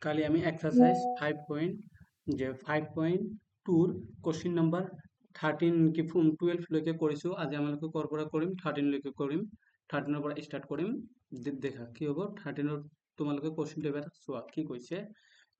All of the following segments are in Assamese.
কালি আমি এক্সাৰসাইজ 5.2 কোশ্চিন নাম্বাৰ 13 কি 12 লৈকে কৰিছোঁ। আজি আমালোকে ক'ৰ পৰা কৰিম 13 লৈকে কৰিম। 13 ৰ পৰা ষ্টাৰ্ট কৰিম। দেখা কি হ'ব 13 তোমালোকে কোশ্চিনটো এবাৰ চোৱা কি কৈছে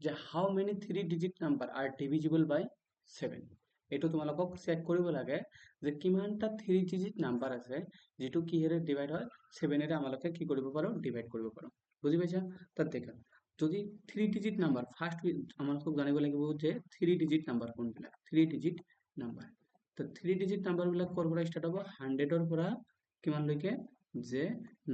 যে how many 3 digit number are divisible by 7। এইটো তোমালোকক চেক কৰিব লাগে যে কিমানটা 3 ডিজিট নাম্বাৰ আছে যিটো কিহেৰে ডিভাইড হয় 7 এৰে আমালোকে কি কৰিব পাৰো ডিভাইড কৰিব পাৰো। বুজি পাইছা? তাত দেখা যদি 3 ডিজিট নাম্বাৰ ফাৰ্স্ট আমালোকক জানিব লাগিব যে 3 ডিজিট নাম্বাৰ কোনবিলাক 3 ডিজিট নাম্বাৰ। তো 3 ডিজিট নাম্বাৰ বিলাক ক'ৰ পৰা ষ্টাৰ্ট হ'ব 100 ৰ পৰা কিমান লৈকে যে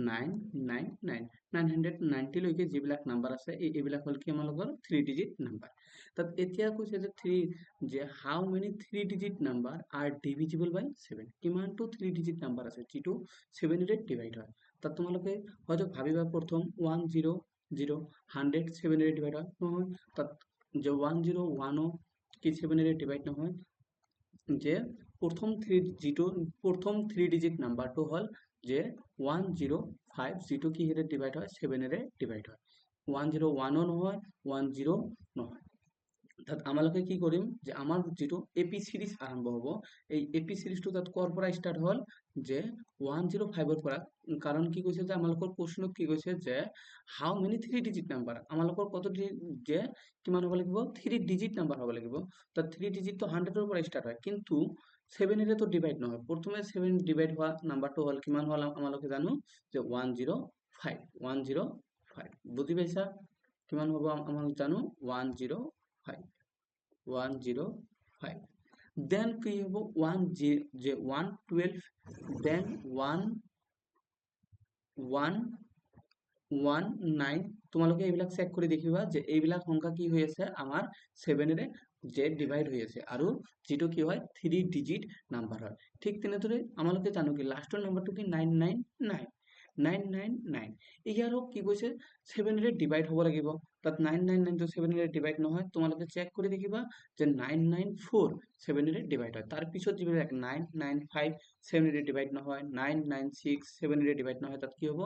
999 990 লৈকে যিবিলাক নাম্বাৰ আছে এইবিলাক হ'ল কি আমালোকৰ 3 ডিজিট নাম্বাৰ। তাত এতিয়া কৈছে যে 3 যে how many 3 digit number are divisible by 7 কিমানটো 3 ডিজিট নাম্বাৰ আছে যিটো 7 ৰে ডিভাইড হয়। তাত তোমালোকে হয়তো ভাবিবা প্ৰথম 100 100 7 ৰে ডিভাইড হয় নহয়। তাত যে 101 কি 7 ৰে ডিভাইড নহয়। যে প্ৰথম 3 ডিজিট নাম্বাৰটো হ'ল যে 105 যিটো কিহেৰে ডিভাইড হয় 7 ৰে ডিভাইড হয়। 101 নহয় 10 নহয়। তাত আমালোকে কি কৰিম যে আমাৰ যিটো এপি সিৰিজ আৰম্ভ হ'ব এই এপি সিৰিজটো তাত ক'ৰ পৰা ষ্টাৰ্ট হ'ল যে 105 ৰ পৰা। কাৰণ কি কৈছে যে আমালোকৰ প্ৰশ্নত কি কৈছে যে হাউ মেনি 3 ডিজিট নাম্বাৰ আমালোকৰ কত যে কিমান হ'ব লাগিব 3 ডিজিট নাম্বাৰ হ'ব লাগিব। তাত 3 ডিজিট তো 100 ৰ পৰা ষ্টাৰ্ট হয় কিন্তু 7 এৰে তো ডিভাইড নহয়। প্ৰথমে 7 ডিভাইড হোৱা নাম্বাৰটো হ'ল কিমান হ'ল আমালোকে জানো যে 105 105 বুজি পাইছা কিমান হ'ব আমালোক জানো 105 105 দেন কি হ'ব 112 দেন 119 তোমালোকে এইবিলাক চেক কৰি দেখিবা যে এইবিলাক সংখ্যা কি হৈ আছে আমাৰ 7 ৰে যে ডিভাইড হৈ আছে আৰু যেটো কি হয় 3 ডিজিট নাম্বাৰ হয়। ঠিক তেনেদৰে আমালোকে জানো কি লাষ্টৰ নাম্বাৰটো কি 999 999 ইয়াৰো কি কৈছে 7 ৰে ডিভাইড হ'ব লাগিব। তাত 999 টো 7 ৰে ডিভাইড নহয়। তোমালোকে চেক কৰি দেখিবা যে 994 7 ৰে ডিভাইড হয়। তাৰ পিছত যিবিলাক 995 7 ৰে ডিভাইড নহয় 996 7 ৰে ডিভাইড নহয়। তাত কি হ'ব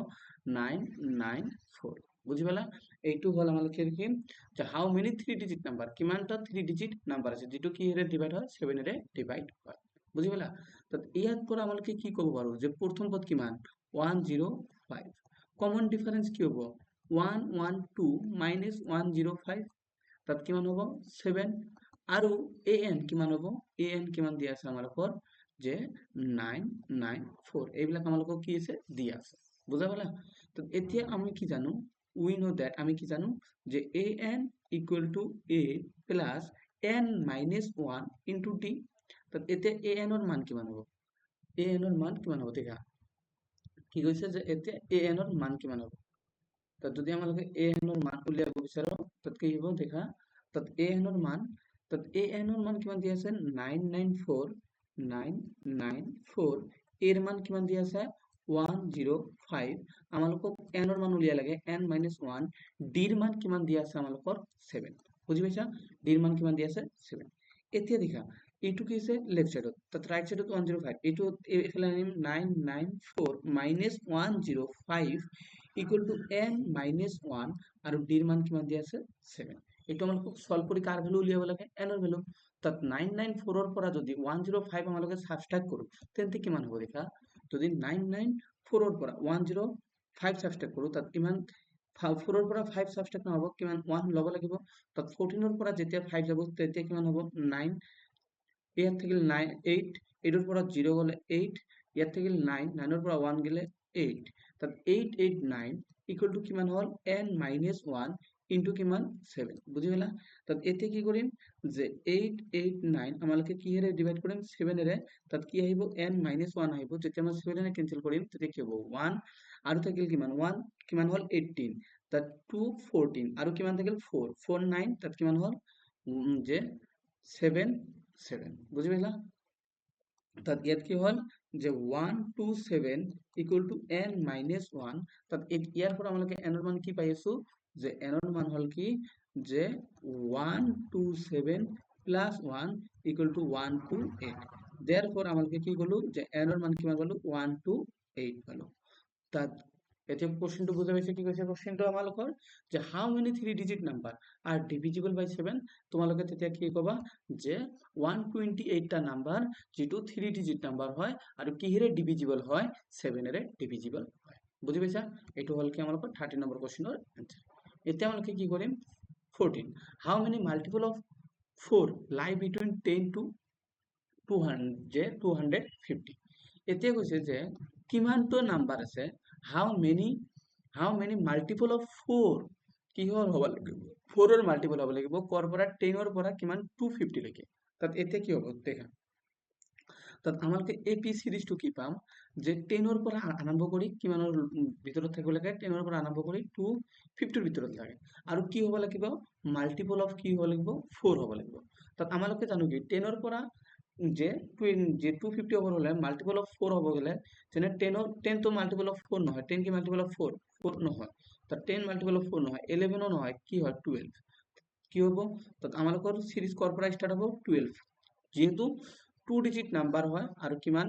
994 বুজি পালা। এইটো হ'ল আমালোকে কি যে হাউ মেনি 3 ডিজিট নাম্বাৰ কিমানটা 3 ডিজিট নাম্বাৰ আছে যেটো কিহেৰে ডিভাইড হয় 7 ৰে ডিভাইড হয়। বুজি পালা। তাত ইয়াত পৰা আমালোকে কি ক'ব পাৰো যে প্ৰথম পদ কিমান 105 কমন ডিফারেন্স কি হ'ব 112 মাইনাস 105 তাত কিমান হ'ব 7 আৰু an কিমান হ'ব an কিমান দিয়া আছে আমালোকৰ যে 994 এইবিলাক আমালোকক কি আছে দিয়া আছে। বুজা পালা। তো এতিয়া আমি কি জানো we know that আমি কি জানো যে an equal to a plus n minus 1 into d। তো এতিয়া an ৰ মান কিমান হ'ব an ৰ মান কিমান হ'ব দেখা কি কৈছে যে এতিয়া an ৰ মান কিমান হ'ব। তাত যদি আমালোকে an ৰ মান উলিয়াব বিচাৰো তাত কি হ'ব দেখা তাত an ৰ মান কিমান দিয়া আছে 994 এৰ মান কিমান দিয়া আছে 105 আমালোকক n ৰ মান উলিয়া লাগে n - 1 d ৰ মান কিমান দিয়া আছে আমালোকৰ 7 বুজি পাইছা d ৰ মান কিমান দিয়া আছে 7। এতিয়া দেখা এইটো কি আছে লেফট সাইডত তাত রাইট সাইডত 105 এইটো এফালে আনিম 994 minus 105 equal to n minus 1 আৰু d ৰ মান কিমান দিয়া আছে 7। এইটো আমালোকক সলভ কৰি কাৰ ভ্যালু উলিয়াব লাগে n ৰ ভ্যালু। তাত 994 ৰ পৰা যদি 105 আমালোকে সাবট্ৰাক্ট কৰো তেন্তে কিমান হ'ব দেখা যদি 994 ৰ পৰা 105 সাবট্ৰাক্ট কৰো তাত কিমান 4 ৰ পৰা 5 সাবট্ৰাক্ট নহব কিমান 1 ল'ব লাগিব। তাত 14 ৰ পৰা যেতিয়া 5 যাব তেতিয়া কিমান হ'ব 9 ইয়াত থাকিল 9 8 8 ৰ পৰা 0 গলে 8 ইয়াত থাকিল 9 9 ৰ পৰা 1 গলে 8 তাত 889 ইকুয়াল টু কিমান হল n minus 1 ইনটু কিমান 7 বুজি পালা। তাত এতিয়া কি কৰিম যে 889 আমালোকে কিহেৰে ডিভাইড কৰিম 7 এৰে তাত কি আহিব n minus 1 আহিব যেতিয়া মই 7 এৰে ক্যানসেল কৰিম তেতিয়া কি হ'ব 1 আৰু থাকিল কিমান 1 কিমান হল 18 তাত 2 14 আৰু কিমান থাকিল 4 49 তাত কিমান হল যে 7 7 বুজি পাইলা। তাত ইয়াত কি হল যে 127 ইকুয়াল টু n minus 1 তাত ইয়াৰ পৰা আমালোকে n ৰ মান কি পাই আছো যে n ৰ মান হল কি যে 127 plus 1 equal to 128 therefore আমালোকে কি কলো যে n ৰ মান কিমান পালো 128 পালো। তাত এতিয়া কোশ্চেনটো বুঝা পাইছে কি কৈছে কোশ্চেনটো আমালোকৰ যে how many 3 digit number are divisible by 7 তোমালোকে তেতিয়া কি কবা যে 128টা নাম্বাৰ যেটো 3 ডিজিট নাম্বাৰ হয় আৰু কিহেৰে ডিভিজিবল হয় 7 এৰে ডিভিজিবল হয় বুজি পাইছা এটো হল কি আমালোকৰ 30 নম্বৰ কোশ্চেনৰ আনসাৰ এতিয়া আমালোকে কি কৰিম 14 হাউ মেনি মাল্টিপল অফ 4 লাই বিটুইন 10 টু 250 এতিয়া কৈছে যে কিমানটো নাম্বাৰ আছে হাউ মেনি মাল্টিপল অফ 4 কিহৰ হ'ব লাগিব 4 ৰ মাল্টিপল হ'ব লাগিব কৰ পৰা 10 ৰ পৰা কিমান 250 লৈকে তাত এতিয়া কি হ'ব দেখা তাত আমালোকে এপি সিরিজটো কি পাম যে 10 ৰ পৰা আৰম্ভ কৰি কিমানৰ ভিতৰত থাকিব লাগে 10 ৰ পৰা আৰম্ভ কৰি 250 ৰ ভিতৰত লাগে আৰু কি হ'ব লাগিব মাল্টিপল অফ কি হ'ব লাগিব 4 হ'ব লাগিব তাত আমালোকে জানো কি 10 ৰ পৰা যে 250 ওভার হলে মাল্টিপল অফ 4 হব গেলে যেনে 10 তো মাল্টিপল অফ 4 নহয় 10 কি মাল্টিপল অফ 4 নহয় তা 10 মাল্টিপল অফ 4 নহয় 11 ও নহয় কি হয় 12 কি হব তাত আমালোকৰ সিৰিজ কৰ পৰা স্টাৰ্ট হ'ব 12 যেহেতু 2 ডিজিট নাম্বাৰ হয় আৰু কিমান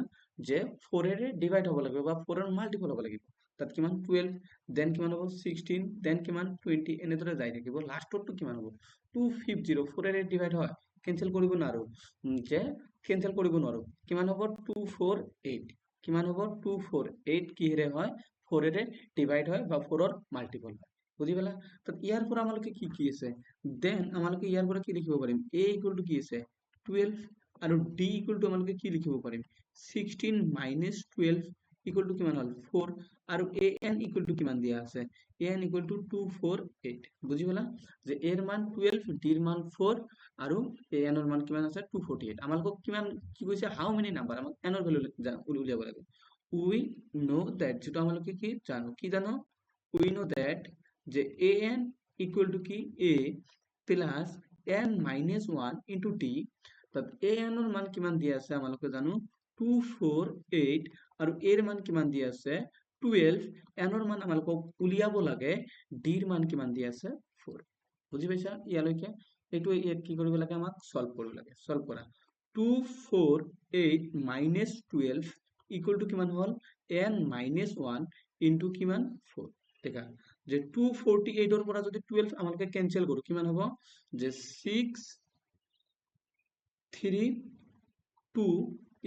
যে 4 এৰে ডিভাইড হ'ব লাগিব বা 4 এৰ মাল্টিপল হ'ব লাগিব তাত কিমান 12 দেন কিমান হ'ব 16 দেন কিমান 20 এনেদৰে যাই থাকিব লাষ্টটো কিমান হ'ব 250 4 এৰে ডিভাইড হয় কেনসেল কৰিব নোৱাৰো যে কেনসেল কৰিব নোৱাৰো কিমান হ'ব 248 কিমান হ'ব 248 কিহেৰে হয় 4 এৰে ডিভাইড হয় বা 4 ৰ মাল্টিপল হয় বুজি পালা তাত ইয়াৰ পৰা আমালোকে কি কি আছে দেন আমালোকে ইয়াৰ পৰা কি লিখিব পাৰিম a ইকুয়াল টু কি আছে 12 আৰু d ইকুয়াল টু আমালোকে কি লিখিব পাৰিম 16 মাইনাস 12 ইকুয়াল টু কিমান হল 4 আৰু an ইকুয়াল টু কিমান দিয়া আছে an ইকুয়াল টু 248 বুজি পালা যে a এর মান 12 d এর মান 4 আৰু an এর মান কিমান আছে 248 আমালোকক কিমান কি কৈছে হাউ মেনি নাম্বার আমাক n এর ভ্যালু উলিয়াব লাগে উই নো দ্যাট যেটা আমালোকে কি জানো উই নো দ্যাট যে an ইকুয়াল টু কি a plus n minus 1 into d তাত an এর মান কিমান দিয়া আছে আমালোকে জানো 248 আৰু a এর মান কিমান দিয়া আছে 12 n এর মান আমালোকক উলিয়াব লাগে d এর মান কিমান দিয়া আছে 4 বুজি পাইছা ইয়ালৈকে এইটো কি কৰিব লাগে আমাক সলভ কৰিব লাগে সলভ কৰা 248 মাইনাস 12 ইকুয়াল টু কিমান হল n মাইনাস 1 ইনটু কিমান 4 দেখা যে 248 এর পৰা যদি 12 আমালোকে ক্যান্সেল কৰো কিমান হ'ব যে 6 3 2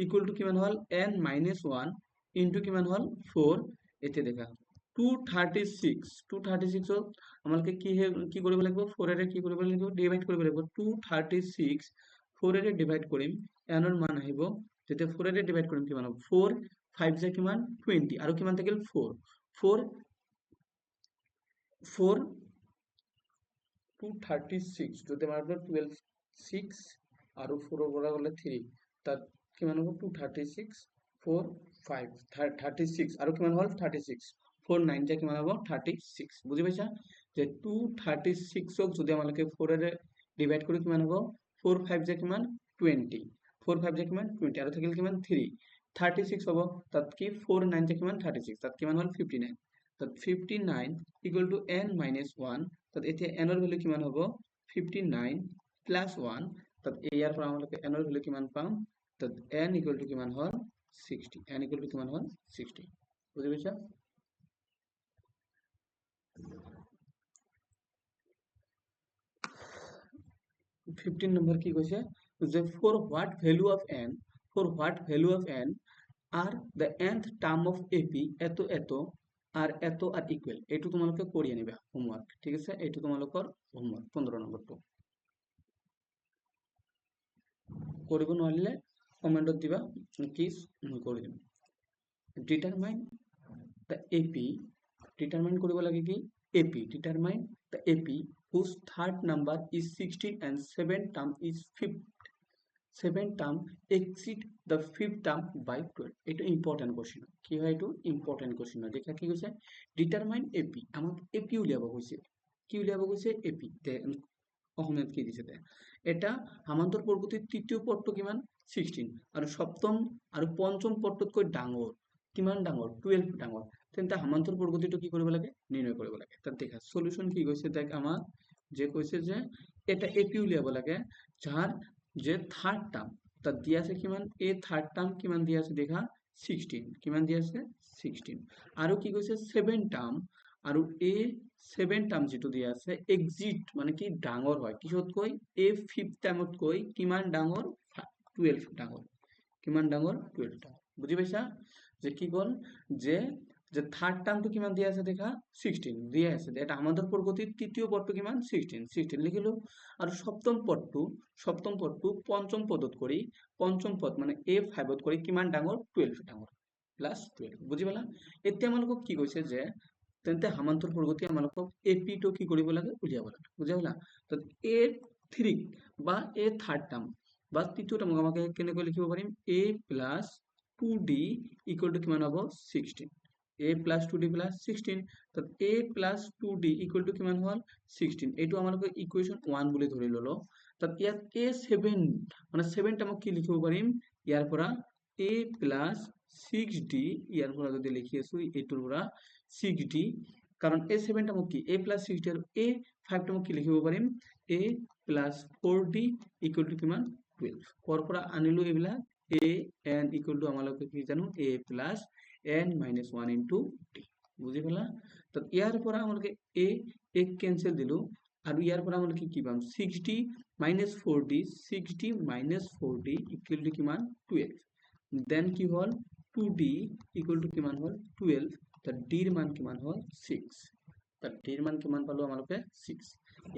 ইকুয়াল টু কিমান হল n মাইনাস 1 ইনটু কিমান হল 4 এতে দেখা 236 হল আমালকে কি কৰিব লাগিব 4 এৰে কি কৰিব লাগিব ডিভাইড কৰিব লাগিব 236 4 এৰে ডিভাইড কৰিম n এৰ মান আহিব যেতিয়া 4 এৰে ডিভাইড কৰিম কিমান হ'ব 4 5 যে কিমান 20 আৰু কিমান থাকিল 4 236 যদি আমাৰ 12 6 আৰু 4 ৰ পৰা গলে 3 তাত কিমান হ'ব 236 4 5 36 আৰু কিমান হল 36 4 9 যে কিমান হ'ব 36 বুজি পাইছা যে 236 ক যদি আমালকে 4 এৰে ডিভাইড কৰি কিমান হ'ব 4 5 যে কিমান 20 4 5 যে কিমান 20 আৰু থাকিল কিমান 3 36 হ'ব তাত কি 4 9 যে কিমান 36 তাত কিমান হল 59 তাত 59 equal to n minus 1 তাত এতিয়া n এর ভ্যালু কিমান হ'ব 59 plus 1 তাত ইয়াৰ পৰা আমালোকে n এর ভ্যালু কিমান পাম তাত n equal to কিমান হল 60 n equal to কিমান হল 60 বুজি পাইছা 15 নম্বৰ কি কৈছে যে for what value of n are the nth term of ap এতো আর এতো আর ইকুয়াল এটু তোমালোকে করিয়ে নিবা হোমওয়ার্ক ঠিক আছে এটু তোমালোকৰ হোমওয়াৰ্ক 15 নম্বৰটো কৰিব নোৱাৰিলে কমেন্টত দিবা কি কৰি দিম ডিটাৰমাইন the ap ডিটাৰমাইন কৰিব লাগে কি ap determine the ap whose third number is 16 and seventh term is 7 term exceed the fifth term by 12 এটা ইম্পর্টেন্ট কোশ্চেন কি হয় এটো ইম্পর্টেন্ট কোশ্চেন দেখা কি কৈছে ডিটারমাইন এপি আমাক এপি উলিয়াব কৈছে কি উলিয়াব কৈছে এপি অসমীয়াত কি দিছে এটা সামান্তর বৰ্গটিৰ তৃতীয় পদটো কিমান 16 আৰু সপ্তম আৰু পঞ্চম পদটোতকৈ ডাঙৰ কিমান ডাঙৰ 12 ডাঙৰ তেন্তে সামান্তৰ বৰ্গটিটো কি কৰিব লাগে নিৰ্ণয় কৰিব লাগে তাত দেখা সলিউশন কি কৈছে দেখ আমাক যে কৈছে যে এটা এপি উলিয়াব লাগে যাৰ যে থাৰ্ড টাৰ্ম তাৰ দিয়া আছে কিমান এ থাৰ্ড টাৰ্ম কিমান দিয়া আছে দেখা 16 কিমান দিয়া আছে 16 আৰু কি কৈছে 7 টাৰ্ম আৰু a 7 টাৰ্ম যেটো দিয়া আছে এক্সিট মানে কি ডাঙৰ হয় কিহতকৈ a 5th টাৰ্মতকৈ কিমান ডাঙৰ 12 ডাঙৰ কিমান ডাঙৰ 12 ডাঙৰ বুজি পাইছা যে কি গল যে যে থার্ড টার্মটো কিমান দিয়া আছে দেখা 16 দিয়া আছে এটা আমাদের প্রগতির তৃতীয় পদটো কিমান 16 লিখিলো আর সপ্তম পদটো পঞ্চম পদত কৰি পঞ্চম পদ মানে a5 ত কৰি কিমান ডাঙৰ 12 ডাঙৰ প্লাস 12 বুজি পালা এতিয়া আমালোকক কি কৈছে যে তেন্তে সমান্তর প্রগতি আমালোকক এপি টো কি কৰিব লাগে উলিয়াব লাগে বুজি পালা তো a3 বা a থাৰ্ড টাৰ্ম বা তৃতীয় টাৰ্ম আমাকে কেনেকৈ লিখিব পাৰিম a plus 2d equal to কিমান হ'ব 16 a plus 2d plus 16 তো a plus 2d equal to কিমান হল 16 এইটো আমালোকে ইকুৱেশ্যন 1 বুলি ধৰি ললো তাত ইয়াত a7 মানে 7 টামক কি লিখিব পাৰিম ইয়াৰ পৰা a plus 6d ইয়াৰ পৰা যদি লিখি আছো এইটোৰ পৰা 6d কাৰণ a7 টামক কি a plus 6d আৰু a5 টামক কি লিখিব পাৰিম a plus 4d equal to কিমান 12 কৰ পৰা আনিলো এইবিলাক a n equal to আমালোকে কি জানো a plus n minus 1 into d বুজি পালা তো ইয়াৰ পৰা আমালোকে a ক্যান্সেল দিলো আৰু ইয়াৰ পৰা আমালোকে কি পাম 6d minus 4d 6d minus 4d equal to কিমান 12 দেন কি হল 2d equal to কিমান হল 12 তো d এর মান কিমান হল 6 তো d এর মান কিমান পালো আমালোকে 6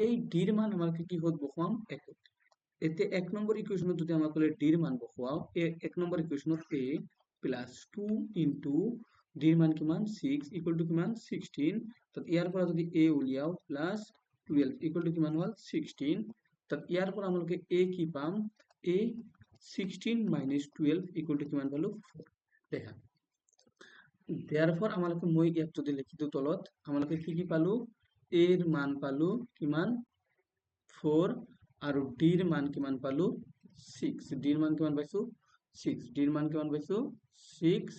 এই d এর মান আমালোকে কি হত বহাম 1 এতে 1 নম্বৰ ইকুৱেশ্যনত যদি আমাক d এৰ মান বহাও 1 number ইকুৱেশ্যনত a plus 2 into d এৰ মান কিমান 6 equal to কিমান 16 তো ইয়াৰ পৰা যদি a উলিয়াও plus 12 equal to কিমান হল 16 তো ইয়াৰ পৰা আমালোকে a কি পাম a 16 minus 12 equal to কিমান পালো 4 দেখা therefore আমালোকে মই ইয়াত যদি লিখি দিও তলত আমালোকে কি পালো a এর মান পালো কিমান 4 আৰু d এর মান কিমান পালো 6 d এর মান কিমান পাইছো 6 d এর মান কিমান পাইছো 6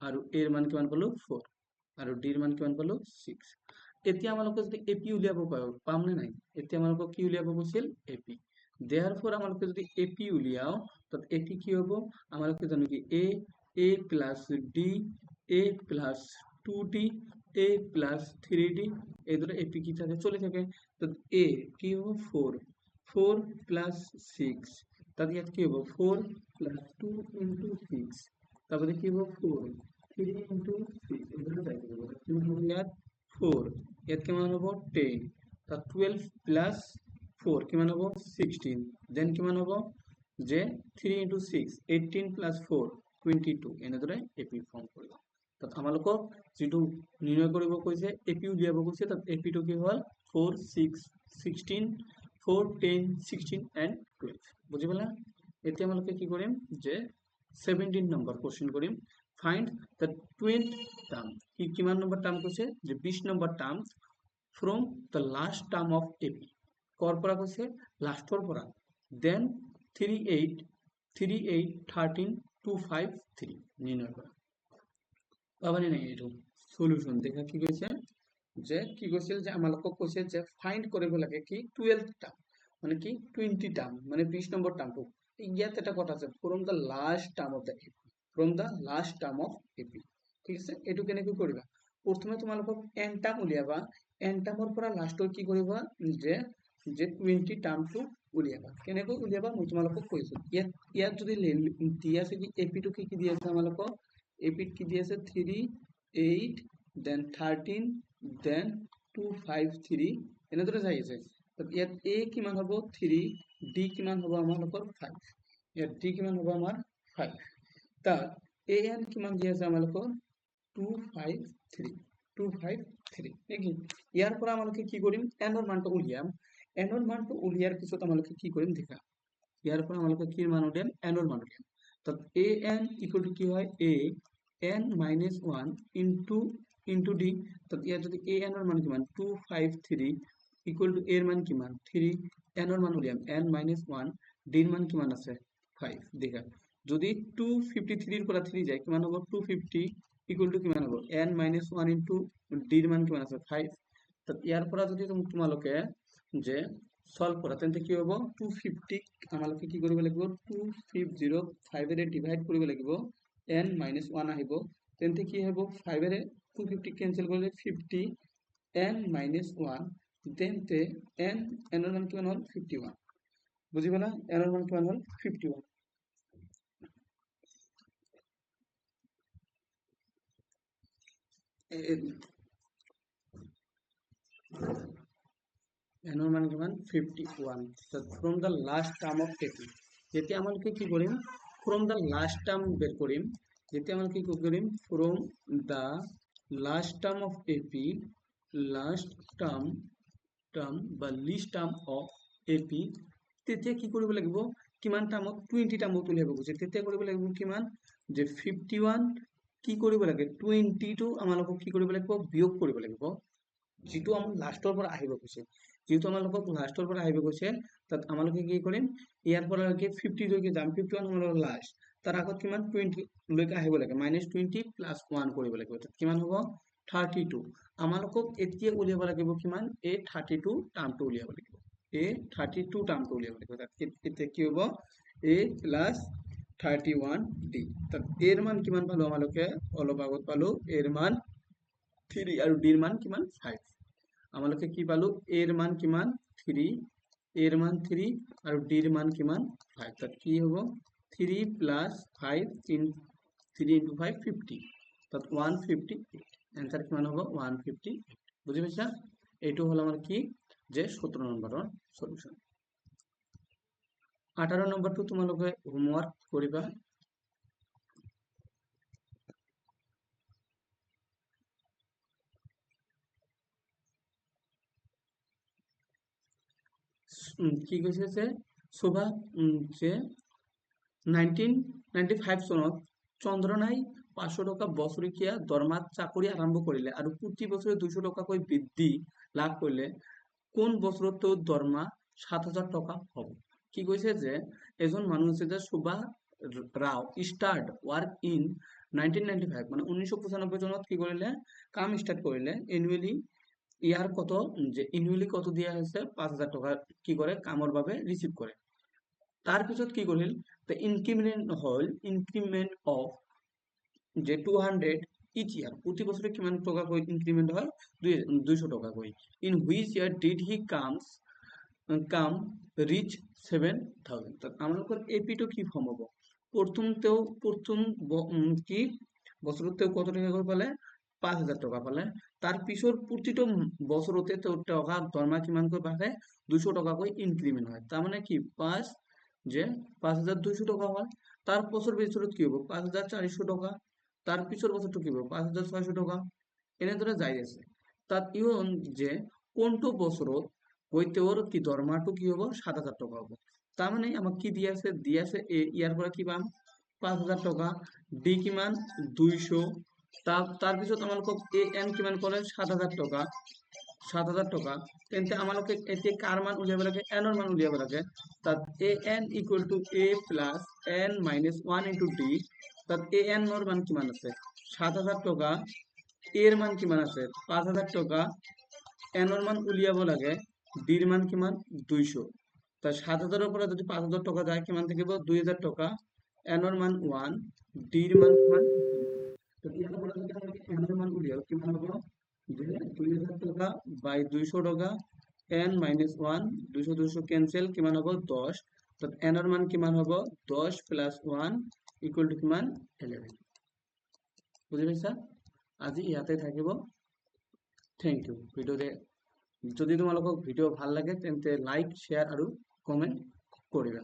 আৰু a এৰ মান কিমান পালো 4 আৰু d এর মান কিমান পালো 6 এতিয়া আমালোকে যদি ap উলিয়াব পাম নে নাই এতিয়া আমালোকে কি উলিয়াব কৈছিল ap therefore আমালোকে যদি ap উলিয়াও তো ap কি হ'ব আমালোকে জানো কি a plus d a plus 2d a plus 3d এই দুটো ap কি থাকে চলে থাকে তো a কি হবে 4 plus 6 তাহলে ইয়াত কি হবে 4 plus 2 into 6 তারপরে কি হবে 4 3 into 6 এগুলো যাই দেব কিন্তু ইয়াত 4 ইয়াত কিমান হ'ব 10 তা 12 plus 4 কিমান হ'ব 16 দেন কিমান হ'ব যে 3 into 6 18 plus 4 22 এনেদৰে এপি ফৰ্ম কৰিব তাত আমালোকক যেটো নিৰ্ণয় কৰিব কৈছে এপি উলিয়াব কৈছে তাত এপি টো কি হ'ল 4 6 16 4 10 16 and 12 বুজি পালা এতিয়া আমালোকে কি কৰিম যে 17 নম্বৰ কোশ্চেন কৰিম find the 20th term কিমান নম্বৰ টাৰ্ম কৈছে যে 20 number term from the last term of ap কৰ পৰা কৈছে লাষ্টৰ পৰা then 38 13 253 নিৰ্ণয় কৰা পাবানে নাই এইটো সলিউশন দেখা কি কৈছে যে কি কৈছিল যে আমালোকক কৈছে যে ফাইন্ড কৰিব লাগে কি 12th টাৰ্ম মানে কি 20 টাৰ্ম মানে 20 নম্বৰ টার্মটো ইয়াত এটা কথা আছে from the last term of the ap from the last term of ap ঠিক আছে এটো কেনেকৈ কৰিবা প্ৰথমে তোমালোকক n টাৰ্ম উলিয়াবা n টাৰ্মৰ পৰা লাষ্টৰ কি কৰিবা যে 20 টার্মটো উলিয়াবা কেনেকৈ উলিয়াবা মই তোমালোকক কৈছো ইয়াত যদি দিয়া আছে কি ap টো কি দিয়া আছে আমালোকক ap কি দিয়া আছে 3 8 then 13 then 253 এনেদৰে যাই আছে তো ইয়াত a কিমান হ'ব 3 d কিমান হ'ব আমালোকৰ 5 ইয়াত d কিমান হ'ব আমাৰ 5 তা an কিমান দিয়া আছে আমালোকৰ 253 নেকি ইয়াৰ পৰা আমালোকে কি কৰিম n ৰ মানটো উলিয়াম n ৰ মানটো উলিয়াৰ পিছত আমালোকে কি কৰিম দেখা ইয়াৰ পৰা আমালোকে কি মান উলিয়াম n ৰ মান উলিয়াম তো an ইকুয়াল টু কি হয় a n minus 1 into d তো ইয়াত যদি an ৰ মান কিমান 253 equal to a এৰ মান কিমান 3 n ৰ মান উলিয়াম n minus 1 d এৰ মান কিমান আছে 5 দেখা যদি 253 ৰ পৰা 3 যায় কিমান হ'ব 250 equal to কিমান হ'ব n minus 1 into d এর মান কিমান আছে 5 তো ইয়াৰ পৰা যদি তোমালোকে যে সলভ কৰা তেন্তে কি হ'ব 250 আমালোকে কি কৰিব লাগিব 2505 এৰে ডিভাইড কৰিব লাগিব n মাইনাছ 1 আহিব তেন্তে কি হ'ব 5 এৰে 250 কেনসেল কৰিলে 50 n মাইনাছ 1 তেন্তে n n ৰ মান কিমান হ'ল 51 বুজি পালা n ৰ মান কিমান হ'ল 51 n ৰ মান কিমান 51 from the last term of ap যেতিয়া আমালোকে কি কৰিম ফ্ৰম দ্য লাষ্ট টাৰ্ম বেৰ কৰিম যেতিয়া আমালোকে কি কৰিম from the last term of ap last term বা লিষ্ট টাৰ্ম অফ ap তেতিয়া কি কৰিব লাগিব কিমান টাৰ্মত 20 টাৰ্মত উলিয়াব গৈছে তেতিয়া কৰিব লাগিব কিমান যে 51 কি কৰিব লাগে 20 টো আমালোকক কি কৰিব লাগিব বিয়োগ কৰিব লাগিব যেটো আমাৰ লাষ্টৰ পৰা আহিব গৈছে যেটো আমালোকক লাষ্টৰ পৰা আহিব গৈছে তাত আমালোকে কি কৰিম ইয়াৰ পৰা লৈকে 50 লৈকে যাম 51 আমালোকৰ লাষ্ট তাৰ আগত কিমান 20 লৈকে আহিব লাগে -20 + 1 কৰিব লাগিব তাত কিমান হ'ব 32 আমালোকক এতিয়া উলিয়াব লাগিব কিমান a 32 টাৰ্মটো উলিয়াব লাগিব a 32 টাৰ্মটো উলিয়াব লাগিব তাত এতিয়া কি হ'ব a + 31d তাত a ৰ মান কিমান পালো আমালোকে অলপ আগত পালো a ৰ মান 3 আৰু d ৰ মান কিমান 5 আমালোকে কি পালো a ৰ মান কিমান 3 a ৰ মান 3 আৰু d ৰ মান কিমান 5 তাত কি হ'ব 3 + 5 in 3 * 5 50 তাত 158 आंसर কিমান হ'ব 158 বুজি পাইছা এইটো হল আমাৰ কি যে 17 নম্বৰৰ সলিউশন 18 নম্বৰটো তোমালোকে হোমৱৰ্ক কৰিবা কি কৈছে যে শোভা যে 1995 চনত চন্দ্ৰনাই 500 টকা বছৰেকীয়া দৰমহাত চাকৰি আৰম্ভ কৰিলে আৰু প্ৰতি বছৰে 200 টকাকৈ বৃদ্ধি লাভ কৰিলে কোন বছৰত তেওঁৰ দৰমহা 7000 টকা হ'ব কি কৈছে যে এজন মানুহ আছে যে শোভা ৰাও স্টাৰ্ট ওয়াৰ্ক ইন 1995 মানে 1995 চনত কি কৰিলে কাম স্টাৰ্ট কৰিলে এনুৱেলি ইয়াৰ কত যে এনুৱেলি কত দিয়া হৈছে 5000 টকা কি কৰে কামৰ বাবে ৰিসিভ কৰে তাৰ পিছত কি কৰিল the increment hall increment of যে 200 each year প্রতি বছরে কিমান টাকা কই ইনক্রিমেন্ট হয় 200 টাকা কই in which year did he come reach 7000 তো আমাদের এপি তো কি ফর্ম হবে প্রথম কি বছরতে কত টাকা করে পালে 5000 টাকা পালে তার পিছৰ প্ৰতিটো বছৰতে তো টাকা দৰমহা কিমান করে পালে 200 টাকা কই ইনক্রিমেন্ট হয় তার মানে কি 5 যে 5200 টাকা হয় তার বছর বছরত কি হবে 5400 টাকা তার পিছৰ বছৰটো কি হবে 5600 টাকা এনেদৰে যাই আছে তাত ইউন যে কোনটো বছৰত হইতে ওৰ কি দৰমহাটো কি হ'ব 7000 টাকা হ'ব তাৰ মানে আমাক কি দি আছে ইয়াৰ পৰা কি পাম 5000 টাকা ডি কিমান 200 তাৰ পিছত আমালোকক এ এন কিমান কৰে 7000 টাকা 7000 টাকা তেন্তে আমালোকে এতিয়া কাৰ মান উলিয়াব লাগে n ৰ মান উলিয়াব লাগে তাত a n = a + n - 1 * d তাত a n ৰ মান কিমান আছে 7000 টাকা a ৰ মান কিমান আছে 5000 টাকা n ৰ মান উলিয়াব লাগে d ৰ মান কিমান 200 তা 7000 ৰ পৰা যদি 5000 টাকা যায় কিমান থাকিব 2000 টাকা n ৰ মান 1 d ৰ মান কিমান তো ইয়াৰ পৰা যদি আমি n ৰ মান উলিয়াও কিমান হ'ব যে 2000 টাকা বাই 200 টাকা n - 1 200 200 ক্যান্সেল কিমান হ'ব 10 তো n ৰ মান কিমান হ'ব 10 + 1 = কিমান 11 বুজি পাইছা আজি ইয়াতে থাকিব থ্যাংক ইউ ভিডিওতে যদি তোমালোকক ভিডিও ভাল লাগে তেন্তে লাইক শেয়ার আৰু কমেন্ট কৰিবা